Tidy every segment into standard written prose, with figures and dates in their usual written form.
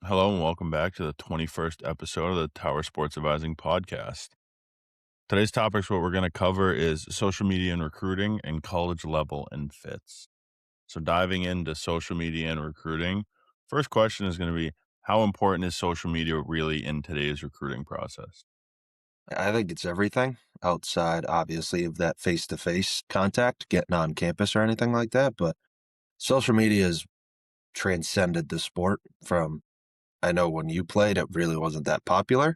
Hello and welcome back to the 21st episode of the Tower Sports Advising Podcast. Today's topics, what we're going to cover is social media and recruiting and college level and fits. So diving into social media and recruiting, first question is going to be, how important is social media really in today's recruiting process? I think it's everything outside, obviously, of that face-to-face contact, getting on campus or anything like that. But social media has transcended the sport from, I know when you played, it really wasn't that popular.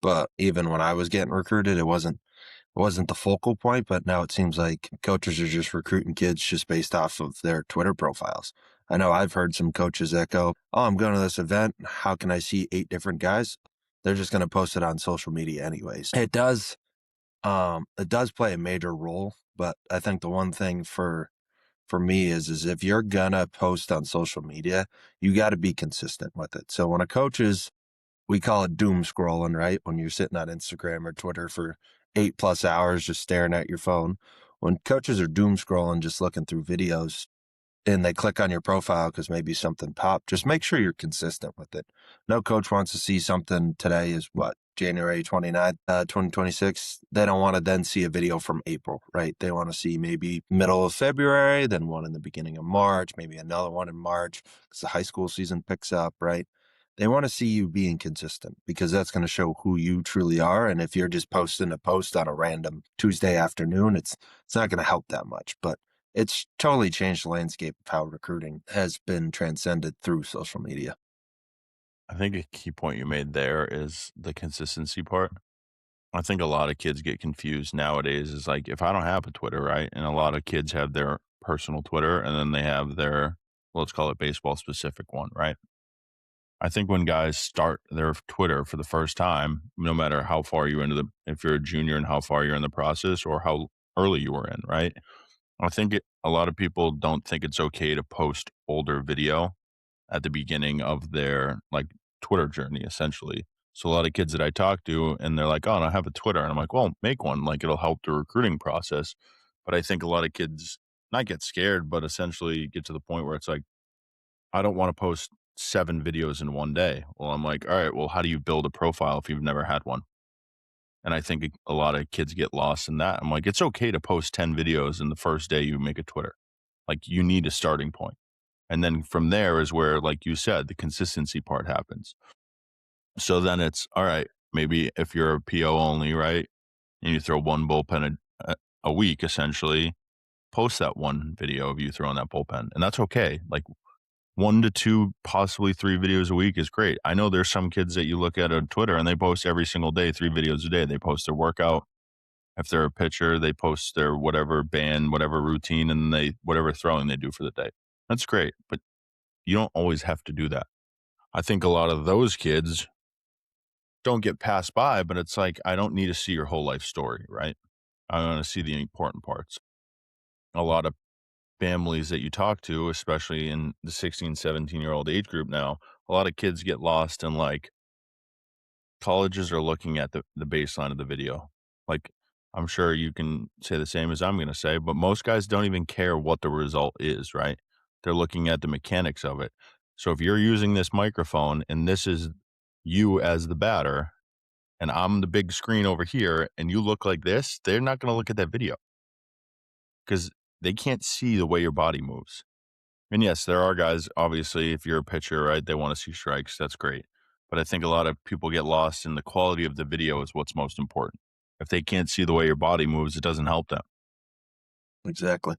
But even when I was getting recruited, it wasn't the focal point. But now it seems like coaches are just recruiting kids just based off of their Twitter profiles. I know I've heard some coaches that go, "Oh, I'm going to this event. How can I see 8 different guys?" They're just going to post it on social media anyways. It does play a major role, but I think the one thing for me is if you're gonna post on social media, you got to be consistent with it. So when a coach is, we call it doom scrolling, right? When you're sitting on Instagram or Twitter for 8+ hours just staring at your phone. When coaches are doom scrolling, just looking through videos, and they click on your profile because maybe something popped, just make sure you're consistent with it. No coach wants to see something today is what, January 29th, 2026. They don't want to then see a video from April, right? They want to see maybe middle of February, then one in the beginning of March, maybe another one in March because the high school season picks up, right? They want to see you being consistent because that's going to show who you truly are. And if you're just posting a post on a random Tuesday afternoon, it's not going to help that much. But it's totally changed the landscape of how recruiting has been transcended through social media. I think a key point you made there is the consistency part. I think a lot of kids get confused nowadays is like, if I don't have a Twitter, right? And a lot of kids have their personal Twitter and then they have their, let's call it baseball specific one, right? I think when guys start their Twitter for the first time, no matter how far you into if you're a junior and how far you're in the process or how early you were in, right? I think a lot of people don't think it's okay to post older video at the beginning of their like Twitter journey, essentially. So a lot of kids that I talk to, and they're like, "Oh, I don't have a Twitter," and I'm like, "Well, make one. Like, it'll help the recruiting process." But I think a lot of kids not get scared, but essentially get to the point where it's like, I don't want to post 7 videos in one day. Well, I'm like, all right, well, how do you build a profile if you've never had one? And I think a lot of kids get lost in that. I'm like, it's okay to post 10 videos in the first day you make a Twitter. Like, you need a starting point. And then from there is where, like you said, the consistency part happens. So then it's all right. Maybe if you're a PO only, right? And you throw one bullpen a week, essentially, post that one video of you throwing that bullpen. And that's okay. Like, 1 to 2, possibly 3 videos a week is great. I know there's some kids that you look at on Twitter and they post every single day, 3 videos a day. They post their workout. If they're a pitcher, they post their whatever band, whatever routine, and they whatever throwing they do for the day. That's great, but you don't always have to do that. I think a lot of those kids don't get passed by, but it's like, I don't need to see your whole life story, right? I want to see the important parts. A lot of families that you talk to, especially in the 16, 17-year-old age group now, a lot of kids get lost in like colleges are looking at the baseline of the video. Like, I'm sure you can say the same as I'm going to say, but most guys don't even care what the result is, right? They're looking at the mechanics of it. So if you're using this microphone and this is you as the batter and I'm the big screen over here and you look like this, they're not going to look at that video because they can't see the way your body moves. And yes, there are guys, obviously, if you're a pitcher, right, they want to see strikes. That's great. But I think a lot of people get lost in the quality of the video is what's most important. If they can't see the way your body moves, it doesn't help them. Exactly.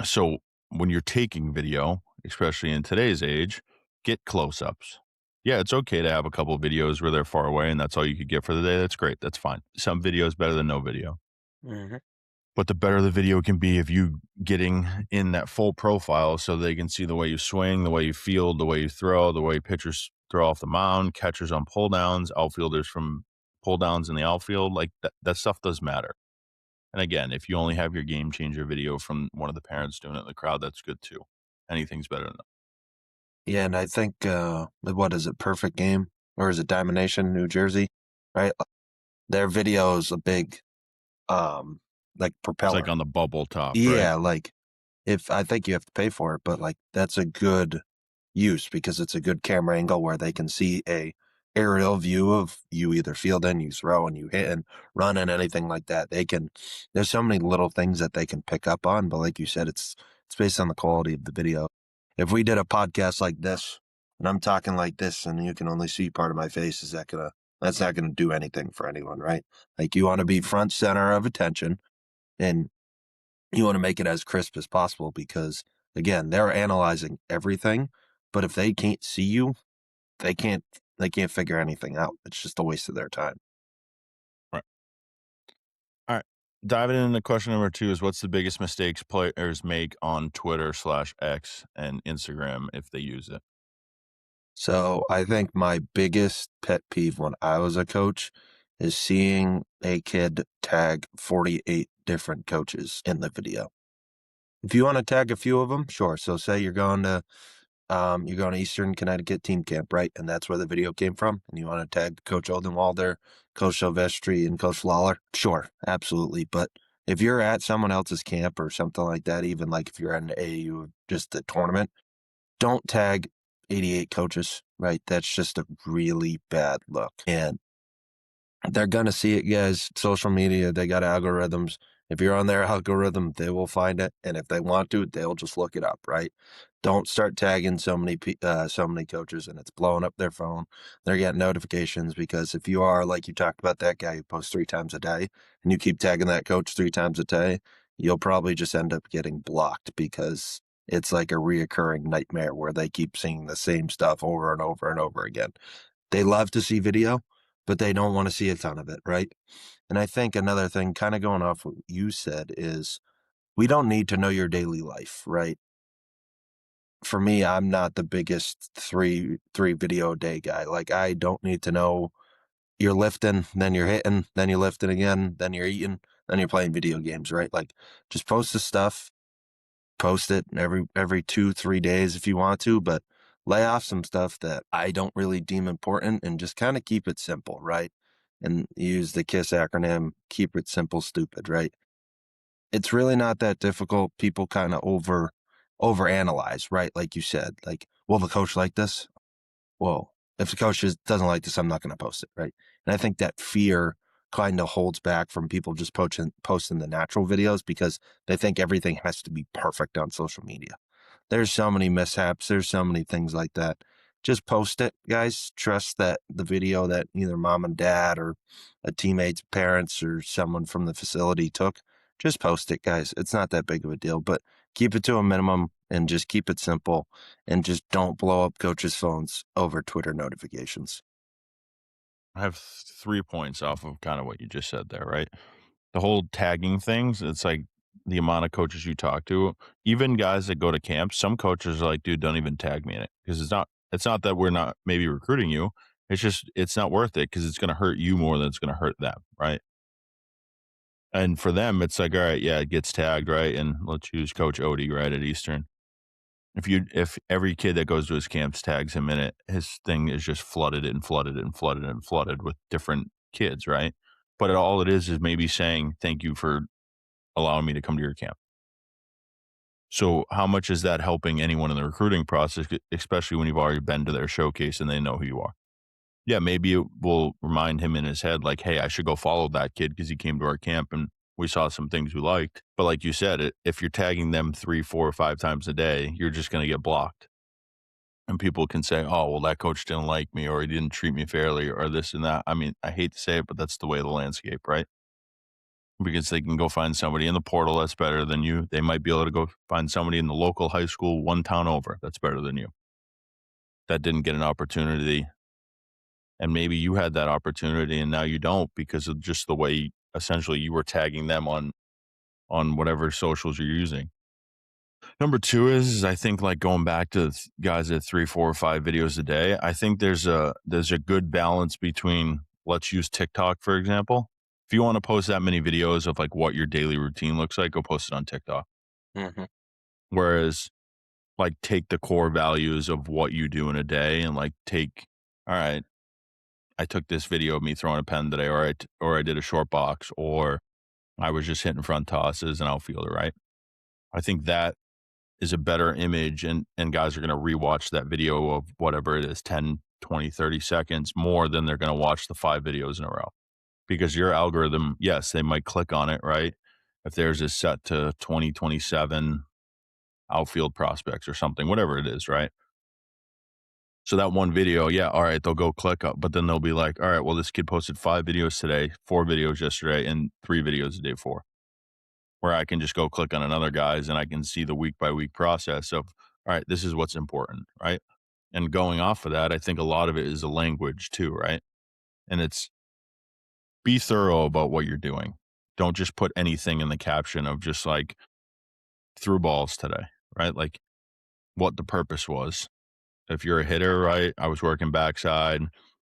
So when you're taking video, especially in today's age, get close ups. Yeah, it's okay to have a couple of videos where they're far away and that's all you could get for the day. That's great. That's fine. Some video is better than no video. Hmm. But the better the video can be if you getting in that full profile so they can see the way you swing, the way you field, the way you throw, the way pitchers throw off the mound, catchers on pull downs, outfielders from pull downs in the outfield. Like that stuff does matter. And again, if you only have your game changer video from one of the parents doing it in the crowd, that's good too. Anything's better than that. Yeah, and I think what is it, Perfect Game or is it Diamond Nation, New Jersey? Right? Their video is a big like It's like propeller. on the bubble top, right? Yeah, like if I think you have to pay for it, but like that's a good use because it's a good camera angle where they can see a aerial view of you either fielding, you throwing, you hitting, running, anything like that. There's so many little things that they can pick up on, but like you said, it's based on the quality of the video. If we did a podcast like this and I'm talking like this and you can only see part of my face, that's not gonna do anything for anyone, right? Like you want to be front center of attention and you want to make it as crisp as possible because again, they're analyzing everything, but if they can't see you, they can't they can't figure anything out. It's just a waste of their time. Right. All right. Diving into question number 2 is what's the biggest mistakes players make on Twitter/X and Instagram if they use it? So I think my biggest pet peeve when I was a coach is seeing a kid tag 48 different coaches in the video. If you want to tag a few of them, sure. So say you're going to Eastern Connecticut team camp, right? And that's where the video came from. And you want to tag Coach Oldenwalder, Coach Silvestri, and Coach Lawler? Sure, absolutely. But if you're at someone else's camp or something like that, even like if you're at an AAU, just a tournament, don't tag 88 coaches, right? That's just a really bad look. And they're going to see it, guys. Social media, they got algorithms. If you're on their algorithm, they will find it. And if they want to, they'll just look it up, right? Don't start tagging so many coaches and it's blowing up their phone. They're getting notifications because if you are, like you talked about that guy who posts 3 times a day and you keep tagging that coach 3 times a day, you'll probably just end up getting blocked because it's like a reoccurring nightmare where they keep seeing the same stuff over and over and over again. They love to see video, but they don't want to see a ton of it, right? And I think another thing, kind of going off what you said, is we don't need to know your daily life, right? For me, I'm not the biggest three video a day guy. Like I don't need to know you're lifting, then you're hitting, then you're lifting again, then you're eating, then you're playing video games, right? Like just post the stuff, post it every 2 3 days if you want to, but lay off some stuff that I don't really deem important and just kind of keep it simple, right? And use the KISS acronym, keep it simple, stupid, right? It's really not that difficult. People kind of overanalyze, right? Like you said, like, will the coach like this? Well, if the coach doesn't like this, I'm not going to post it, right? And I think that fear kind of holds back from people just posting the natural videos because they think everything has to be perfect on social media. There's so many mishaps. There's so many things like that. Just post it, guys. Trust that the video that either mom and dad or a teammate's parents or someone from the facility took, just post it, guys. It's not that big of a deal, but keep it to a minimum and just keep it simple and just don't blow up coaches' phones over Twitter notifications. I have 3 points off of kind of what you just said there, right? The whole tagging things, it's like the amount of coaches you talk to, even guys that go to camp, some coaches are like, "Dude, don't even tag me in it," because it's not that we're not maybe recruiting you, it's just it's not worth it because it's gonna hurt you more than it's gonna hurt them, right? And for them, it's like, "Alright, yeah, it gets tagged, right?" And let's use Coach Odie, right, at Eastern. If every kid that goes to his camps tags him in it, his thing is just flooded and flooded and flooded and flooded with different kids, right? But all it is maybe saying, "Thank you for allowing me to come to your camp." So how much is that helping anyone in the recruiting process, especially when you've already been to their showcase and they know who you are? Yeah, maybe it will remind him in his head, like, "Hey, I should go follow that kid because he came to our camp and we saw some things we liked." But like you said, if you're tagging them 3, 4, or 5 times a day, you're just going to get blocked. And people can say, "Oh, well, that coach didn't like me or he didn't treat me fairly or this and that." I mean, I hate to say it, but that's the way of the landscape, right? Because they can go find somebody in the portal that's better than you. They might be able to go find somebody in the local high school 1 town over that's better than you. That didn't get an opportunity, and maybe you had that opportunity and now you don't because of just the way essentially you were tagging them on whatever socials you're using. Number 2 is I think, like, going back to guys at 3, 4, or 5 videos a day, I think there's a good balance between let's use TikTok, for example. If you wanna post that many videos of, like, what your daily routine looks like, go post it on TikTok. Hmm. Whereas, like, take the core values of what you do in a day and, like, "Alright, I took this video of me throwing a pen today, or I did a short box, or I was just hitting front tosses and outfielder," right? I think that is a better image, and guys are going to rewatch that video of whatever it is, 10, 20, 30 seconds more than they're going to watch the 5 videos in a row. Because your algorithm, yes, they might click on it, right? If theirs is set to 2027 outfield prospects or something, whatever it is, right? So that one video, yeah, all right, they'll go click up, but then they'll be like, all right, well, this kid posted 5 videos today, 4 videos yesterday, and 3 videos the day before. Where I can just go click on another guy's and I can see the week by week process of, all right, this is what's important, right? And going off of that, I think a lot of it is a language too, right? And it's be thorough about what you're doing. Don't just put anything in the caption of just like threw balls today, right? Like what the purpose was. If you're a hitter, right? I was working backside.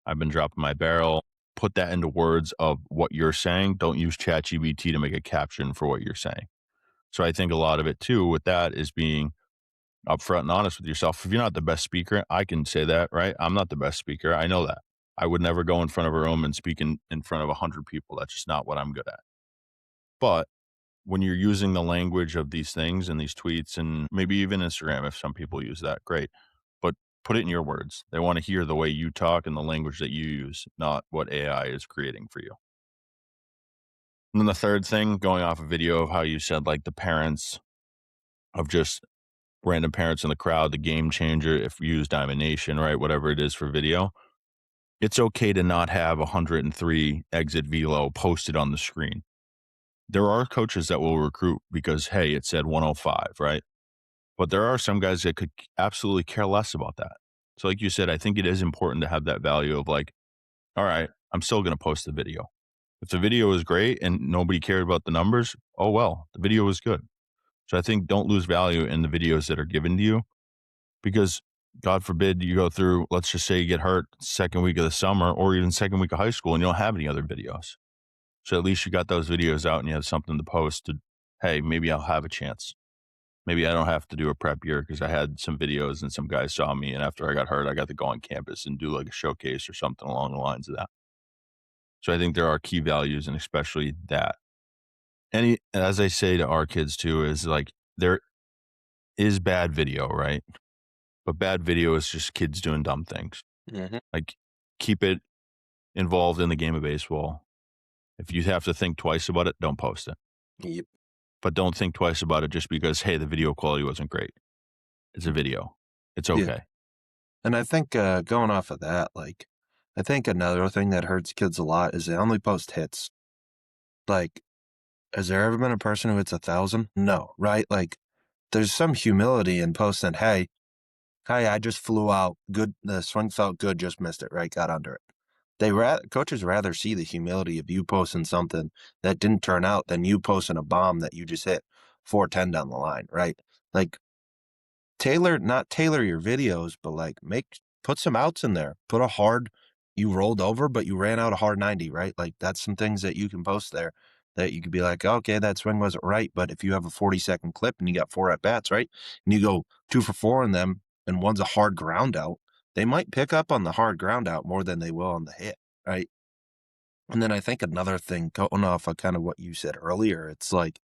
I've been dropping my barrel. Put that into words of what you're saying. Don't use ChatGPT to make a caption for what you're saying. So I think a lot of it too with that is being upfront and honest with yourself. If you're not the best speaker, I can say that, right? I'm not the best speaker. I know that. I would never go in front of a room and speak in front of 100 people. That's just not what I'm good at. But when you're using the language of these things and these tweets and maybe even Instagram, if some people use that, great. But put it in your words. They want to hear the way you talk and the language that you use, not what AI is creating for you. And then the third thing, going off a video of how you said like the parents of just random parents in the crowd, the game changer, if you use Diamond Nation, right? Whatever it is for video, it's okay to not have 103 exit velo posted on the screen. There are coaches that will recruit because, hey, it said 105, right? But there are some guys that could absolutely care less about that. So, like you said, I think it is important to have that value of like, all right, I'm still going to post the video. If the video is great and nobody cared about the numbers, oh well, the video was good. So I think don't lose value in the videos that are given to you because God forbid you go through, let's just say you get hurt second week of the summer or even second week of high school and you don't have any other videos. So at least you got those videos out and you have something to post to, hey, maybe I'll have a chance. Maybe I don't have to do a prep year because I had some videos and some guys saw me. And after I got hurt, I got to go on campus and do like a showcase or something along the lines of that. So I think there are key values and especially that. And as I say to our kids too, is like there is bad video, right? But bad video is just kids doing dumb things. Mm-hmm. Like keep it involved in the game of baseball. If you have to think twice about it, don't post it. Yep. But don't think twice about it just because, hey, the video quality wasn't great. It's a video. It's Yeah. okay. And I think going off of that, like, I think another thing that hurts kids a lot is they only post hits. Like, has there ever been a person who hits 1,000? No, right? Like, there's some humility in posting, hey, I just flew out. Good. The swing felt good. Just missed it. Right. Got under it. Coaches rather see the humility of you posting something that didn't turn out than you posting a bomb that you just hit 410 down the line. Right. Like not tailor your videos, but like put some outs in there. Put a hard, you rolled over, but you ran out a hard 90, right? Like that's some things that you can post there that you could be like, okay, that swing wasn't right. But if you have a 40-second clip and you got 4 at bats, right? And you go 2 for 4 in them and one's a hard ground out, they might pick up on the hard ground out more than they will on the hit, right? And then I think another thing, going off of kind of what you said earlier, it's like,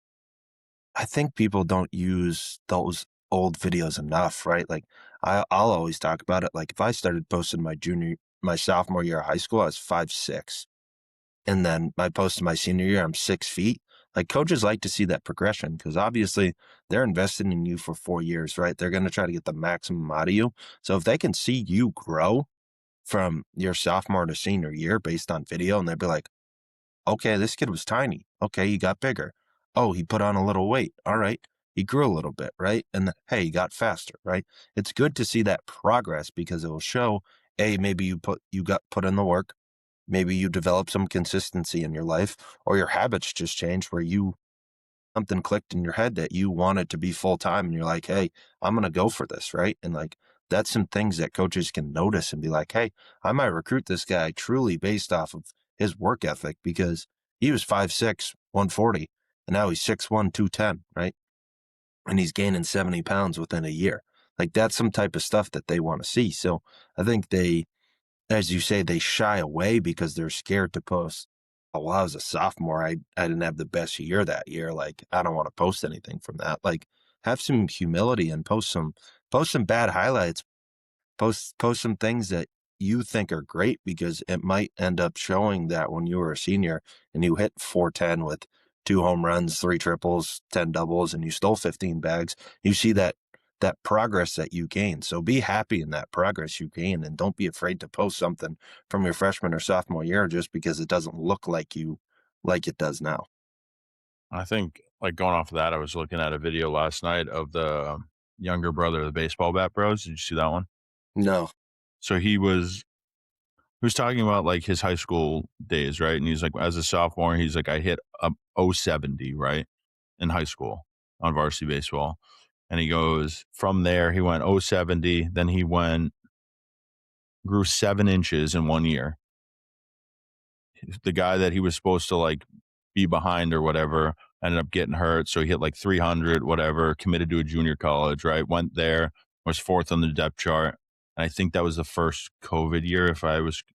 I think people don't use those old videos enough, right? Like I'll always talk about it. Like if I started posting my sophomore year of high school, I was 5'6", and then I posted my senior year, I'm 6 feet. Like coaches like to see that progression because obviously they're investing in you for 4 years, right? They're going to try to get the maximum out of you. So if they can see you grow from your sophomore to senior year based on video, and they'd be like, okay, this kid was tiny. Okay, he got bigger. Oh, he put on a little weight. All right. He grew a little bit, right? And hey, he got faster, right? It's good to see that progress because it will show, A, maybe you got put in the work. Maybe you develop some consistency in your life or your habits just changed where something clicked in your head that you wanted to be full time and you're like, hey, I'm going to go for this, right? And like, that's some things that coaches can notice and be like, hey, I might recruit this guy truly based off of his work ethic because he was 5'6", 140, and now he's 6'1", 210, right? And he's gaining 70 pounds within a year. Like that's some type of stuff that they want to see. So I think as you say, they shy away because they're scared to post. Oh, well, I was a sophomore. I didn't have the best year that year. Like, I don't want to post anything from that. Like, have some humility and post some bad highlights, post some things that you think are great because it might end up showing that when you were a senior and you hit 410 with 2 home runs, 3 triples, 10 doubles, and you stole 15 bags, you see that progress that you gain. So be happy in that progress you gain and don't be afraid to post something from your freshman or sophomore year just because it doesn't look like it does now. I think, like, going off of that, I was looking at a video last night of the younger brother of the Baseball Bat Bros. Did you see that one? No. So he was talking about, like, his high school days, right? And he's like, as a sophomore, he's like, I hit a 070, right, in high school on varsity baseball. And he goes, from there, he went 070, then he grew 7 inches in 1 year. The guy that he was supposed to like be behind or whatever ended up getting hurt. So he hit like 300, whatever, committed to a junior college, right? Went there, was fourth on the depth chart. And I think that was the first COVID year,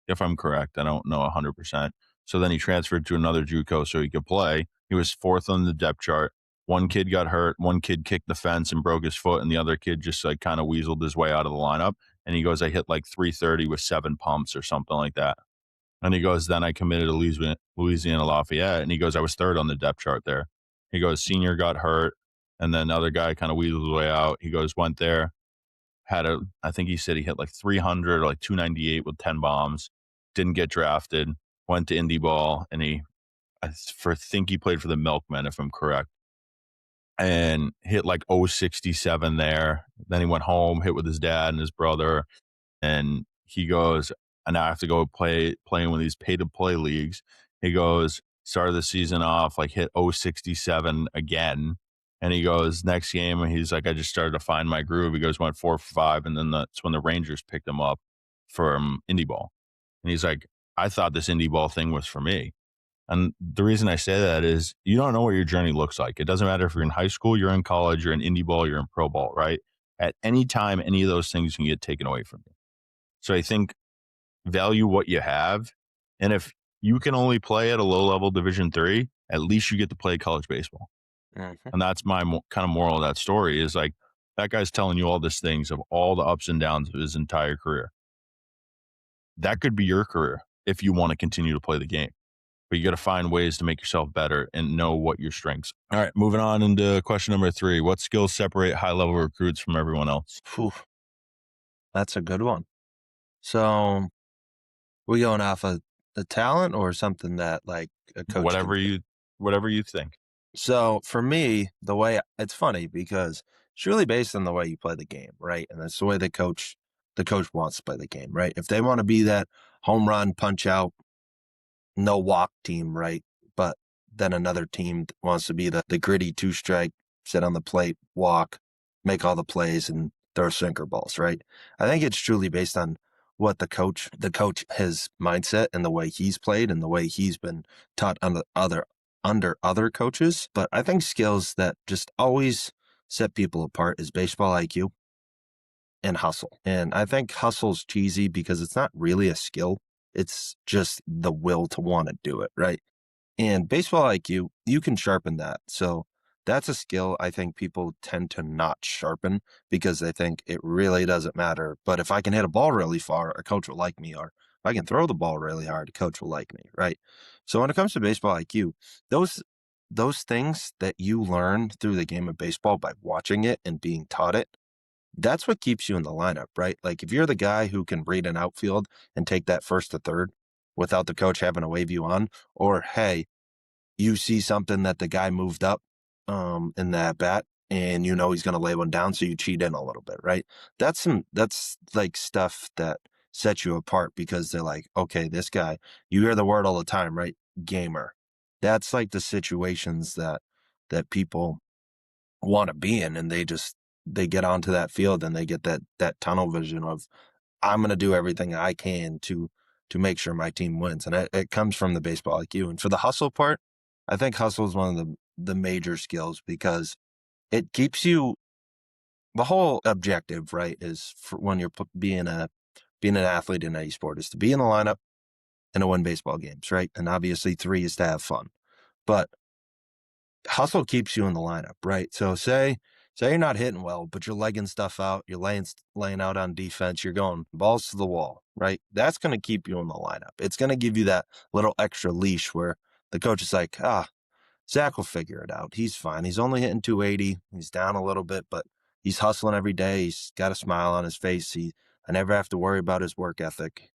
if I'm correct. I don't know 100%. So then he transferred to another JUCO so he could play. He was fourth on the depth chart. One kid got hurt. One kid kicked the fence and broke his foot, and the other kid just like kind of weaseled his way out of the lineup. And he goes, I hit like 330 with 7 pumps or something like that. And he goes, then I committed to Louisiana Lafayette. And he goes, I was third on the depth chart there. He goes, senior got hurt. And then the other guy kind of weaseled his way out. He goes, went there, I think he said he hit like 300 or like 298 with 10 bombs, didn't get drafted, went to indie ball. And think he played for the Milkmen, if I'm correct, and hit like 067 there. Then he went home, hit with his dad and his brother. And he goes, and now I have to go playing with these pay to play leagues. He goes, started the season off, like hit 067 again. And he goes, next game, and he's like, I just started to find my groove. He goes, went 4 for 5. And then that's when the Rangers picked him up from indie ball. And he's like, I thought this indie ball thing was for me. And the reason I say that is you don't know what your journey looks like. It doesn't matter if you're in high school, you're in college, you're in indie ball, you're in pro ball, right? At any time, any of those things can get taken away from you. So I think value what you have. And if you can only play at a low level Division 3, at least you get to play college baseball. Mhm. And that's my kind of moral of that story is like, that guy's telling you all these things of all the ups and downs of his entire career. That could be your career if you want to continue to play the game. But you got to find ways to make yourself better and know what your strengths are. All right, moving on into question number 3. What skills separate high level recruits from everyone else? Phew, that's a good one. So we going off of the talent or something that like a coach can Whatever do? you think. So for me, the way it's funny because it's really based on the way you play the game, right? And that's the way the coach wants to play the game, right? If they want to be that home run punch out, no walk team, right? But then another team wants to be the gritty 2 strike, sit on the plate, walk, make all the plays and throw sinker balls, right? I think it's truly based on what the coach, his mindset and the way he's played and the way he's been taught under other coaches. But I think skills that just always set people apart is baseball IQ and hustle. And I think hustle's cheesy because it's not really a skill. It's just the will to want to do it, right? And baseball IQ, you can sharpen that. So that's a skill I think people tend to not sharpen because they think it really doesn't matter. But if I can hit a ball really far, a coach will like me. Or if I can throw the ball really hard, a coach will like me, right? So when it comes to baseball IQ, those those things that you learn through the game of baseball by watching it and being taught it, that's what keeps you in the lineup, right? Like if you're the guy who can read an outfield and take that first to third without the coach having to wave you on, or hey, you see something that the guy moved up in that bat and you know he's going to lay one down, so you cheat in a little bit, right? That's like stuff that sets you apart because they're like, okay, this guy, you hear the word all the time, right? Gamer. That's like the situations that people want to be in, and they get onto that field and they get that tunnel vision of I'm going to do everything I can to make sure my team wins. And it comes from the baseball IQ. And for the hustle part, I think hustle is one of the major skills because it keeps you, the whole objective, right, is for when you're being an athlete in any sport is to be in the lineup and to win baseball games, right? And obviously 3 is to have fun. But hustle keeps you in the lineup, right? So say Say you're not hitting well, but you're legging stuff out, you're laying out on defense, you're going balls to the wall, right? That's going to keep you in the lineup. It's going to give you that little extra leash where the coach is like, Zach will figure it out. He's fine. He's only hitting 280. He's down a little bit, but he's hustling every day. He's got a smile on his face. I never have to worry about his work ethic.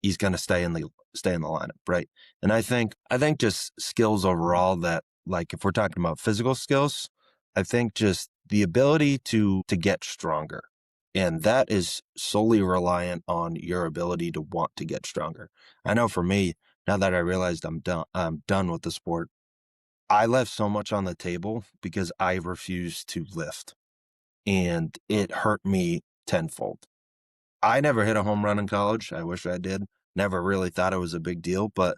He's going to stay in the lineup, right? And I think just skills overall that, like, if we're talking about physical skills, I think just the ability to get stronger. And that is solely reliant on your ability to want to get stronger. I know for me, now that I realized I'm done with the sport, I left so much on the table because I refused to lift, and it hurt me tenfold. I never hit a home run in college. I wish I did. Never really thought it was a big deal, but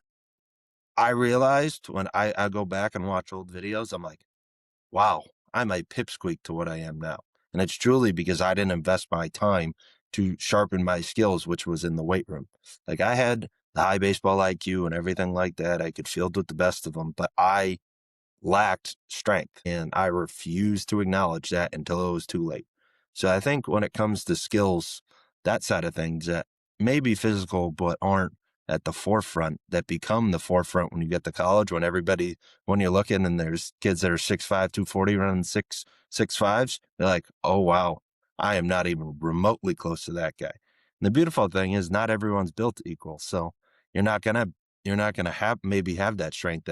I realized when I go back and watch old videos, I'm like, wow, I'm a pipsqueak to what I am now. And it's truly because I didn't invest my time to sharpen my skills, which was in the weight room. Like, I had the high baseball IQ and everything like that. I could field with the best of them, but I lacked strength. And I refused to acknowledge that until it was too late. So I think when it comes to skills, that side of things that may be physical, but aren't at the forefront, that become the forefront when you get to college, when you're looking and there's kids that are 6'5", 240 running 6'5", they're like, oh, wow, I am not even remotely close to that guy. And the beautiful thing is not everyone's built equal. So you're not going to, maybe have that strength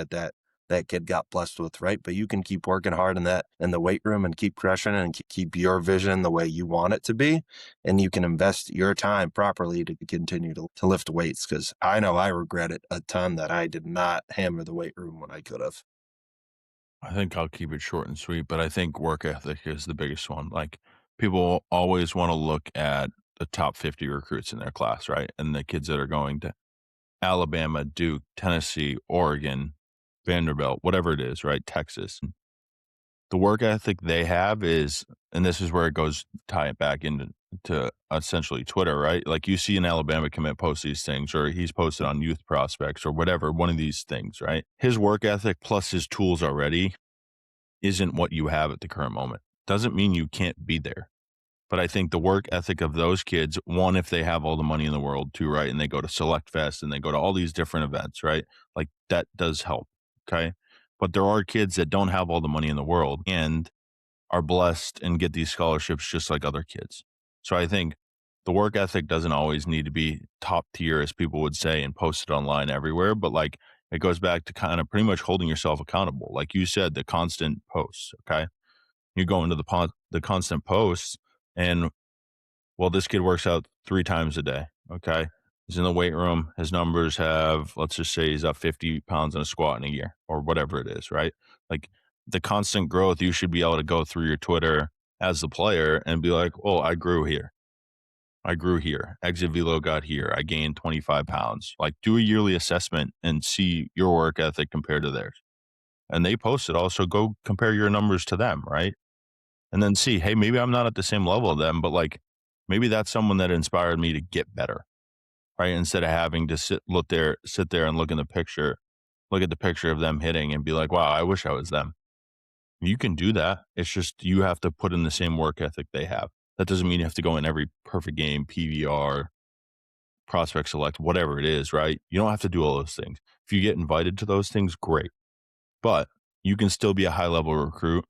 that kid got blessed with, right? But you can keep working hard in the weight room and keep crushing it and keep your vision the way you want it to be. And you can invest your time properly to continue to lift weights. Cause I know I regret it a ton that I did not hammer the weight room when I could have. I think I'll keep it short and sweet, but I think work ethic is the biggest one. Like, people always want to look at the top 50 recruits in their class, right? And the kids that are going to Alabama, Duke, Tennessee, Oregon, Vanderbilt, whatever it is, right? Texas. The work ethic they have is, and this is where it goes, tie it back into essentially Twitter, right? Like, you see an Alabama commit post these things, or he's posted on Youth Prospects or whatever, one of these things, right? His work ethic plus his tools already isn't what you have at the current moment. Doesn't mean you can't be there. But I think the work ethic of those kids, one, if they have all the money in the world, two, right? And they go to Select Fest and they go to all these different events, right? Like, that does help. Okay. But there are kids that don't have all the money in the world and are blessed and get these scholarships just like other kids. So I think the work ethic doesn't always need to be top tier, as people would say, and posted online everywhere. But like, it goes back to kind of pretty much holding yourself accountable. Like you said, the constant posts. Okay. You go into the constant posts, and, well, this kid works out 3 times a day. Okay. He's in the weight room. His numbers have, let's just say he's up 50 pounds in a squat in a year or whatever it is, right? Like, the constant growth, you should be able to go through your Twitter as the player and be like, oh, I grew here. I grew here. Exit velo got here. I gained 25 pounds. Like, do a yearly assessment and see your work ethic compared to theirs. And they post it also. Go compare your numbers to them, right? And then see, hey, maybe I'm not at the same level of them, but like, maybe that's someone that inspired me to get better, right? Instead of having to sit there and look at the picture of them hitting and be like, wow, I wish I was them. You can do that. It's just you have to put in the same work ethic they have. That doesn't mean you have to go in every perfect game, PVR, prospect select, whatever it is, right? You don't have to do all those things. If you get invited to those things, great. But you can still be a high level recruit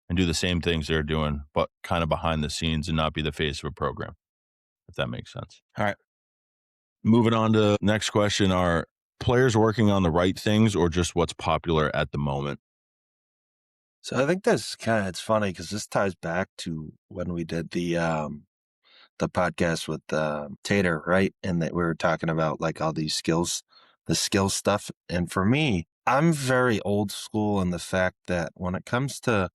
and do the same things they're doing, but kind of behind the scenes and not be the face of a program, if that makes sense. All right. Moving on to next question. Are players working on the right things or just what's popular at the moment? So I think it's funny because this ties back to when we did the podcast with Tater, right? And that we were talking about like all these skills, the skill stuff. And for me, I'm very old school in the fact that when it comes to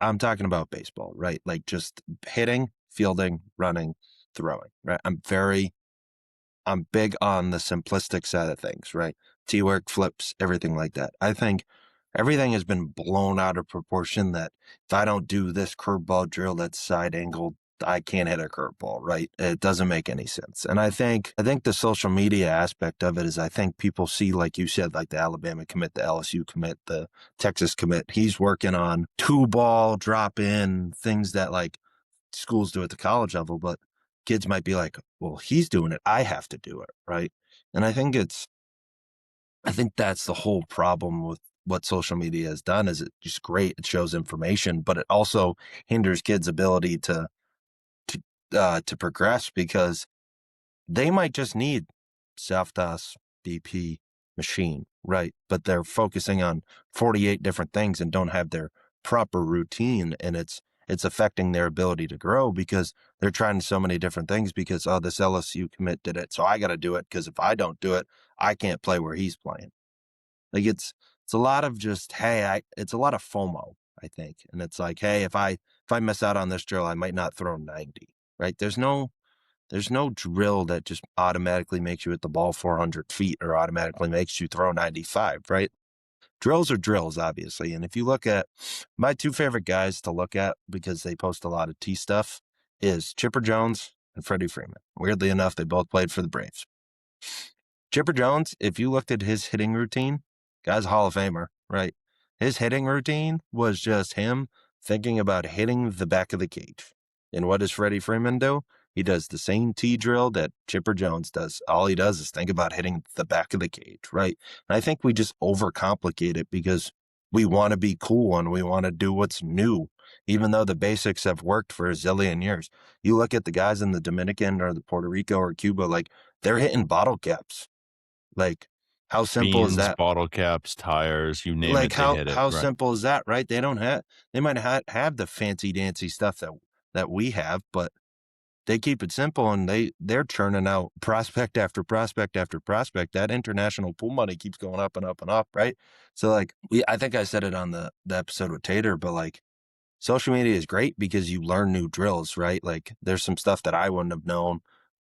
I'm talking about baseball, right? Like just hitting, fielding, running, throwing, right? I'm big on the simplistic side of things, right? T-work, flips, everything like that. I think everything has been blown out of proportion that if I don't do this curveball drill that's side angled I can't hit a curveball, right? It doesn't make any sense. And I think the social media aspect of it is I think people see, like you said, like the Alabama commit, the LSU commit, the Texas commit. He's working on two ball, drop in, things that like schools do at the college level, but kids might be like, well, he's doing it. I have to do it, right? And I think that's the whole problem with what social media has done is it's just great. It shows information, but it also hinders kids' ability to progress because they might just need self-DOS, BP, machine, right? But they're focusing on 48 different things and don't have their proper routine, and it's affecting their ability to grow because they're trying so many different things because oh, this LSU commit did it, so I got to do it because if I don't do it, I can't play where he's playing. Like it's a lot of just hey, it's a lot of FOMO, I think, and it's like hey, if I miss out on this drill, I might not throw 90, right? There's no drill that just automatically makes you hit the ball 400 feet or automatically makes you throw 95, right? Drills are drills, obviously. And if you look at my two favorite guys to look at because they post a lot of T stuff is Chipper Jones and Freddie Freeman. Weirdly enough, they both played for the Braves. Chipper Jones, if you looked at his hitting routine, guy's a Hall of Famer, right? His hitting routine was just him thinking about hitting the back of the cage. And what does Freddie Freeman do? He does the same T drill that Chipper Jones does. All he does is think about hitting the back of the cage, right? And I think we just overcomplicate it because we want to be cool and we want to do what's new, even though the basics have worked for a zillion years. You look at the guys in the Dominican or the Puerto Rico or Cuba, like they're hitting bottle caps. Like, how simple is Beans, that? bottle caps, tires, you name Like, it, they hit it, how right? simple is that, right? They might have the fancy dancy stuff that we have, but they keep it simple and they're churning out prospect after prospect after prospect. That international pool money keeps going up and up and up, right? So like I think I said it on the episode with Tater, but like social media is great because you learn new drills, right? Like there's some stuff that I wouldn't have known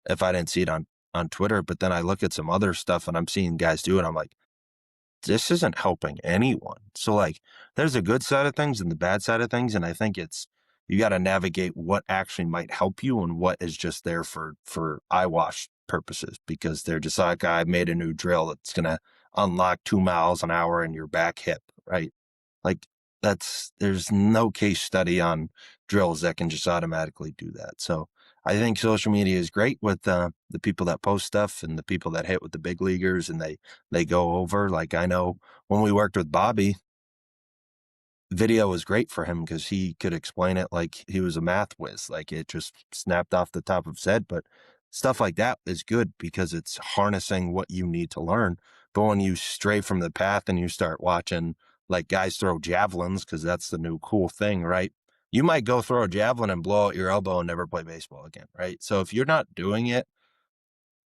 if I didn't see it on Twitter, but then I look at some other stuff and I'm seeing guys do it. I'm like, this isn't helping anyone. So like there's a good side of things and the bad side of things. And I think you got to navigate what actually might help you and what is just there for eyewash purposes because they're just like, I made a new drill that's going to unlock 2 miles an hour in your back hip, right? Like there's no case study on drills that can just automatically do that. So I think social media is great with the people that post stuff and the people that hit with the big leaguers and they go over. Like I know when we worked with Bobby, video was great for him because he could explain it like he was a math whiz. Like it just snapped off the top of his head. But stuff like that is good because it's harnessing what you need to learn. But when you stray from the path and you start watching like guys throw javelins, because that's the new cool thing, right? You might go throw a javelin and blow out your elbow and never play baseball again, right? So if you're not doing it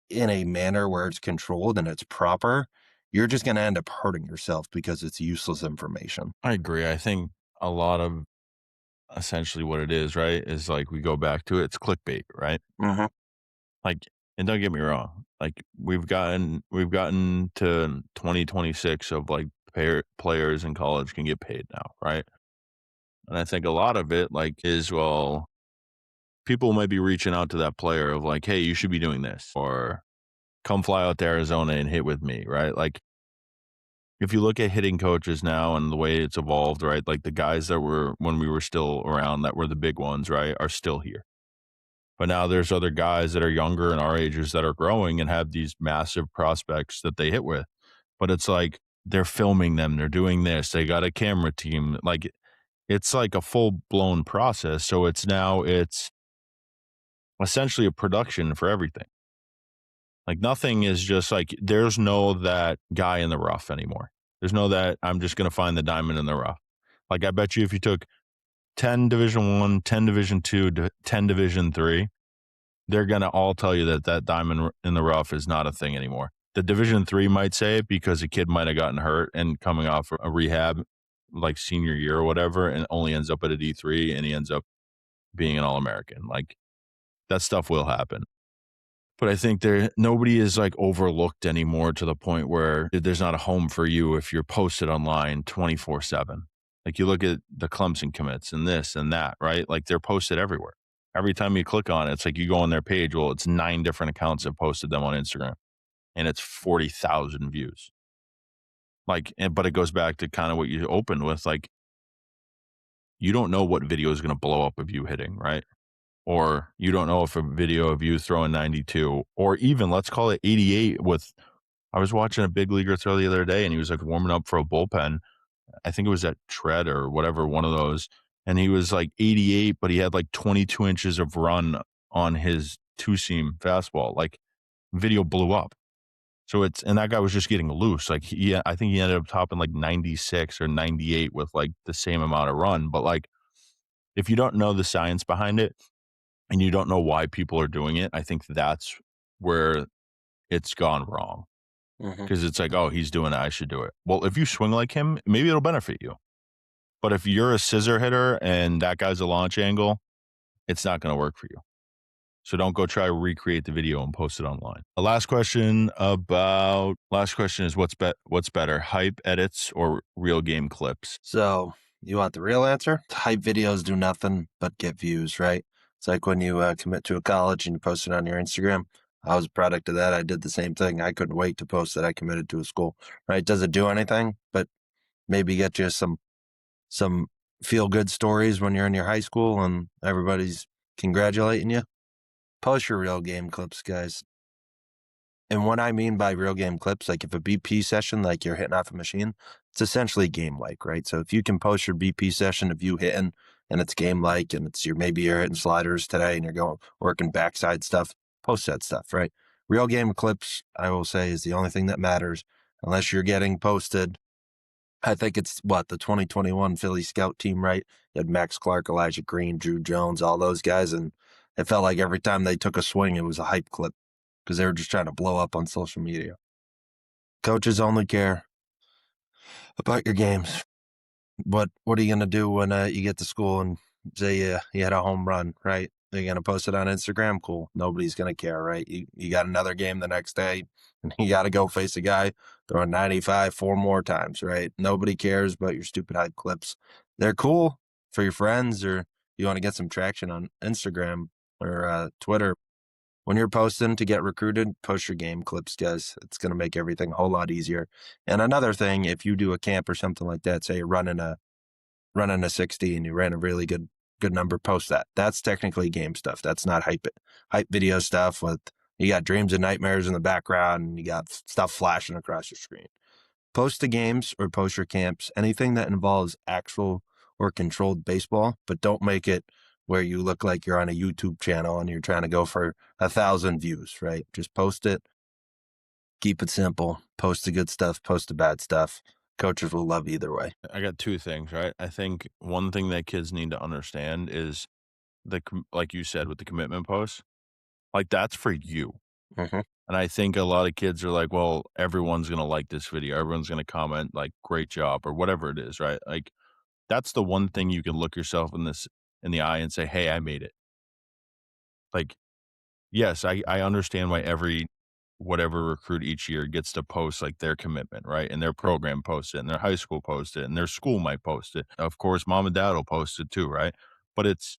in a manner where it's controlled and it's proper, you're just going to end up hurting yourself because it's useless information. I agree. I think a lot of essentially what it is, right, is like we go back to it, it's clickbait, right? Mm-hmm. Like, and don't get me wrong, like we've gotten to 2026 of like players in college can get paid now, right? And I think a lot of it like is well, people might be reaching out to that player of like, hey, you should be doing this, or come fly out to Arizona and hit with me, right? Like if you look at hitting coaches now and the way it's evolved, right? Like the guys that were when we were still around that were the big ones, right, are still here. But now there's other guys that are younger and our ages that are growing and have these massive prospects that they hit with. But it's like they're filming them, they're doing this, they got a camera team. Like it's like a full blown process. So it's essentially a production for everything. Like nothing is just like there's no that guy in the rough anymore. There's no that I'm just gonna find the diamond in the rough. Like I bet you if you took 10 Division 1, 10 Division 2, 10 Division 3, they're gonna all tell you that that diamond in the rough is not a thing anymore. The Division 3 might say it because a kid might have gotten hurt and coming off a rehab like senior year or whatever and only ends up at a D3 and he ends up being an All-American. Like that stuff will happen. But I think nobody is like overlooked anymore to the point where there's not a home for you if you're posted online 24/7. Like you look at the Clemson commits and this and that, right? Like they're posted everywhere. Every time you click on it, it's like you go on their page. Well, it's 9 different accounts that posted them on Instagram, and it's 40,000 views. Like, but it goes back to kind of what you opened with. Like, you don't know what video is going to blow up of you hitting, right? Or you don't know if a video of you throwing 92, or even let's call it 88 with, I was watching a big leaguer throw the other day and he was like warming up for a bullpen. I think it was at Tread or whatever, one of those. And he was like 88, but he had like 22 inches of run on his two seam fastball. Like, video blew up. So and that guy was just getting loose. Like, I think he ended up topping like 96 or 98 with like the same amount of run. But like, if you don't know the science behind it and you don't know why people are doing it, I think that's where it's gone wrong. Mhm. Because it's like, oh, he's doing it, I should do it. Well, if you swing like him, maybe it'll benefit you. But if you're a scissor hitter and that guy's a launch angle, it's not going to work for you. So don't go try to recreate the video and post it online. The last question is what's better, hype edits or real game clips? So you want the real answer? Hype videos do nothing but get views, right? It's like when you commit to a college and you post it on your Instagram. I was a product of that. I did the same thing. I couldn't wait to post that I committed to a school, right? Does it do anything? But maybe get you some feel good stories when you're in your high school and everybody's congratulating you. Post your real game clips, guys. And what I mean by real game clips, like if a BP session, like you're hitting off a machine, it's essentially game like, right? So if you can post your BP session of you hitting and it's game like, and it's maybe you're hitting sliders today and you're going working backside stuff, post that stuff, right? Real game clips, I will say, is the only thing that matters unless you're getting posted. I think it's the 2021 Philly Scout team, right? You had Max Clark, Elijah Green, Drew Jones, all those guys. And it felt like every time they took a swing, it was a hype clip because they were just trying to blow up on social media. Coaches only care about your games. What are you going to do when you get to school and say you had a home run, right? You're going to post it on Instagram? Cool. Nobody's going to care, right? You got another game the next day and you got to go face a guy throwing 95 4 more times, right? Nobody cares about your stupid hype clips. They're cool for your friends or you want to get some traction on Instagram or Twitter. When you're posting to get recruited, post your game clips, guys. It's going to make everything a whole lot easier. And another thing, if you do a camp or something like that, say you're running a 60 and you ran a really good number, post that. That's technically game stuff. That's not hype video stuff with you got dreams and nightmares in the background and you got stuff flashing across your screen. Post the games or post your camps, anything that involves actual or controlled baseball, but don't make it where you look like you're on a YouTube channel and you're trying to go for 1,000 views, right? Just post it. Keep it simple. Post the good stuff, post the bad stuff. Coaches will love either way. I got two things, right? I think one thing that kids need to understand is like you said with the commitment posts, like that's for you. Mm-hmm. And I think a lot of kids are like, well, everyone's going to like this video. Everyone's going to comment like, great job or whatever it is, right? Like that's the one thing you can look yourself in the eye and say, hey, I made it. Like, yes, I understand why whatever recruit each year gets to post like their commitment, right? And their program posts it and their high school posts it and their school might post it. Of course, mom and dad will post it too, right? But it's